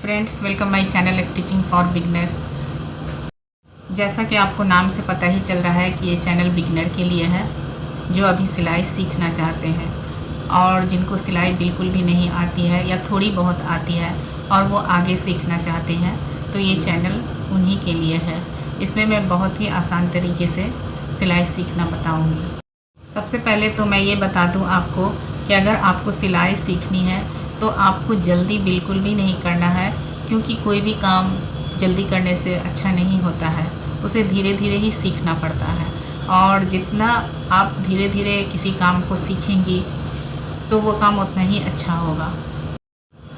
Friends, welcome my channel stitching for beginner. जैसा कि आपको नाम से पता ही चल रहा है कि ये चैनल बिगनर के लिए है, जो अभी सिलाई सीखना चाहते हैं और जिनको सिलाई बिल्कुल भी नहीं आती है या थोड़ी बहुत आती है और वो आगे सीखना चाहते हैं, तो ये चैनल उन्हीं के लिए है। इसमें मैं बहुत ही आसान तरीके से सिलाई सीखना बताऊँगी। सबसे पहले तो मैं ये बता दूँ आपको कि अगर आपको सिलाई सीखनी है तो आपको जल्दी बिल्कुल भी नहीं करना है, क्योंकि कोई भी काम जल्दी करने से अच्छा नहीं होता है। उसे धीरे धीरे ही सीखना पड़ता है और जितना आप धीरे धीरे किसी काम को सीखेंगी तो वो काम उतना ही अच्छा होगा।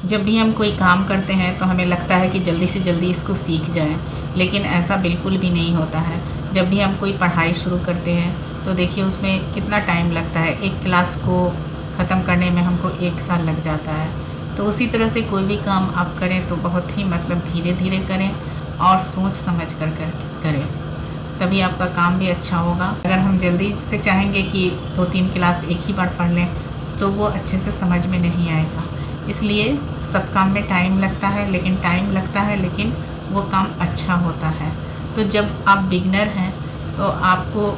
जब भी हम कोई काम करते हैं तो हमें लगता है कि जल्दी से जल्दी इसको सीख जाएं, लेकिन ऐसा बिल्कुल भी नहीं होता है। जब भी हम कोई पढ़ाई शुरू करते हैं तो देखिए उसमें कितना टाइम लगता है। एक क्लास को ख़त्म करने में हमको 1 साल लग जाता है। तो उसी तरह से कोई भी काम आप करें तो बहुत ही धीरे धीरे करें और सोच समझ कर करें, तभी आपका काम भी अच्छा होगा। अगर हम जल्दी से चाहेंगे कि 2-3 क्लास एक ही बार पढ़ लें तो वो अच्छे से समझ में नहीं आएगा। इसलिए सब काम में टाइम लगता है, लेकिन वो काम अच्छा होता है। तो जब आप बिगनर हैं तो आपको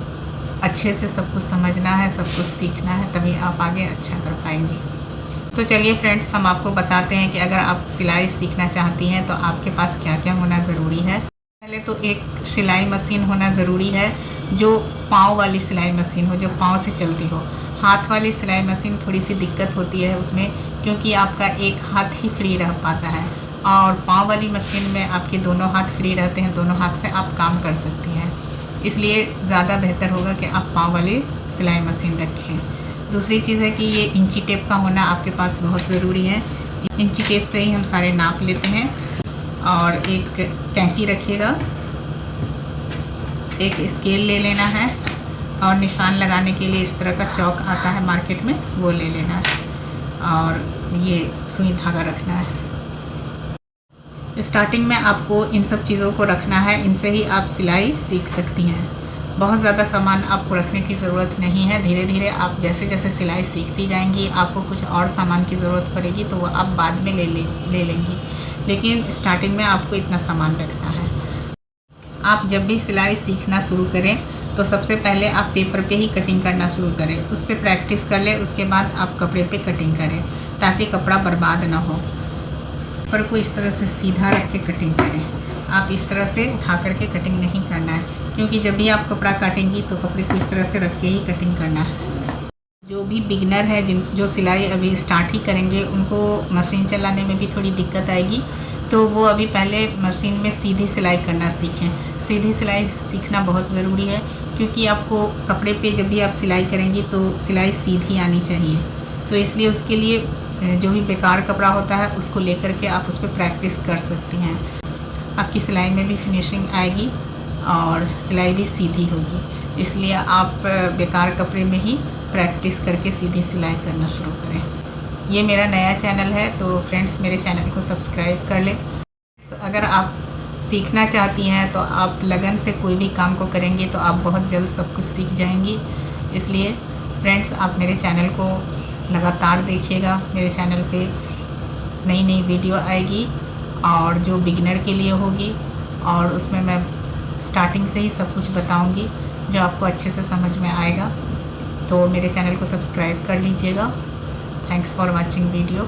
अच्छे से सब कुछ समझना है, सब कुछ सीखना है, तभी आप आगे अच्छा कर पाएंगे। तो चलिए फ्रेंड्स, हम आपको बताते हैं कि अगर आप सिलाई सीखना चाहती हैं तो आपके पास क्या क्या होना ज़रूरी है। पहले तो एक सिलाई मशीन होना ज़रूरी है, जो पाँव वाली सिलाई मशीन हो, जो पाँव से चलती हो। हाथ वाली सिलाई मशीन थोड़ी सी दिक्कत होती है उसमें, क्योंकि आपका एक हाथ ही फ्री रह पाता है और पाँव वाली मशीन में आपके दोनों हाथ फ्री रहते हैं, दोनों हाथ से आप काम कर सकती हैं। इसलिए ज़्यादा बेहतर होगा कि आप पाँव वाली सिलाई मशीन रखें। दूसरी चीज़ है कि ये इंची टेप का होना आपके पास बहुत ज़रूरी है। इंची टेप से ही हम सारे नाप लेते हैं। और एक कैंची रखिएगा, एक स्केल ले लेना है और निशान लगाने के लिए इस तरह का चौक आता है मार्केट में, वो ले लेना है और ये सुई धागा रखना है। स्टार्टिंग में आपको इन सब चीज़ों को रखना है, इनसे ही आप सिलाई सीख सकती हैं। बहुत ज़्यादा सामान आपको रखने की ज़रूरत नहीं है। धीरे धीरे आप जैसे जैसे सिलाई सीखती जाएंगी आपको कुछ और सामान की ज़रूरत पड़ेगी तो वो आप बाद में ले लेंगी, लेकिन स्टार्टिंग में आपको इतना सामान रखना है। आप जब भी सिलाई सीखना शुरू करें तो सबसे पहले आप पेपर पे ही कटिंग करना शुरू करें, उस पर प्रैक्टिस कर लें। उसके बाद आप कपड़े पे कटिंग करें ताकि कपड़ा बर्बाद ना हो। पेपर को इस तरह से सीधा रख के कटिंग करें। आप इस तरह से उठा करके कटिंग नहीं करना है, क्योंकि जब भी आप कपड़ा काटेंगी तो कपड़े को इस तरह से रख के ही कटिंग करना है। जो भी बिगनर है, जो सिलाई अभी स्टार्ट ही करेंगे, उनको मशीन चलाने में भी थोड़ी दिक्कत आएगी, तो वो अभी पहले मशीन में सीधी सिलाई करना सीखें। सीधी सिलाई सीखना बहुत ज़रूरी है, क्योंकि आपको कपड़े पे जब भी आप सिलाई करेंगी तो सिलाई सीधी आनी चाहिए। तो इसलिए उसके लिए जो भी बेकार कपड़ा होता है उसको लेकर के आप उस पर प्रैक्टिस कर सकती हैं। आपकी सिलाई में भी फिनिशिंग आएगी और सिलाई भी सीधी होगी। इसलिए आप बेकार कपड़े में ही प्रैक्टिस करके सीधी सिलाई करना शुरू करें। ये मेरा नया चैनल है, तो फ्रेंड्स मेरे चैनल को सब्सक्राइब कर लें। अगर आप सीखना चाहती हैं तो आप लगन से कोई भी काम को करेंगे तो आप बहुत जल्द सब कुछ सीख जाएंगी। इसलिए फ्रेंड्स, आप मेरे चैनल को लगातार देखिएगा। मेरे चैनल पे नई नई वीडियो आएगी और जो बिगिनर के लिए होगी, और उसमें मैं स्टार्टिंग से ही सब कुछ बताऊंगी जो आपको अच्छे से समझ में आएगा। तो मेरे चैनल को सब्सक्राइब कर लीजिएगा। Thanks for watching video.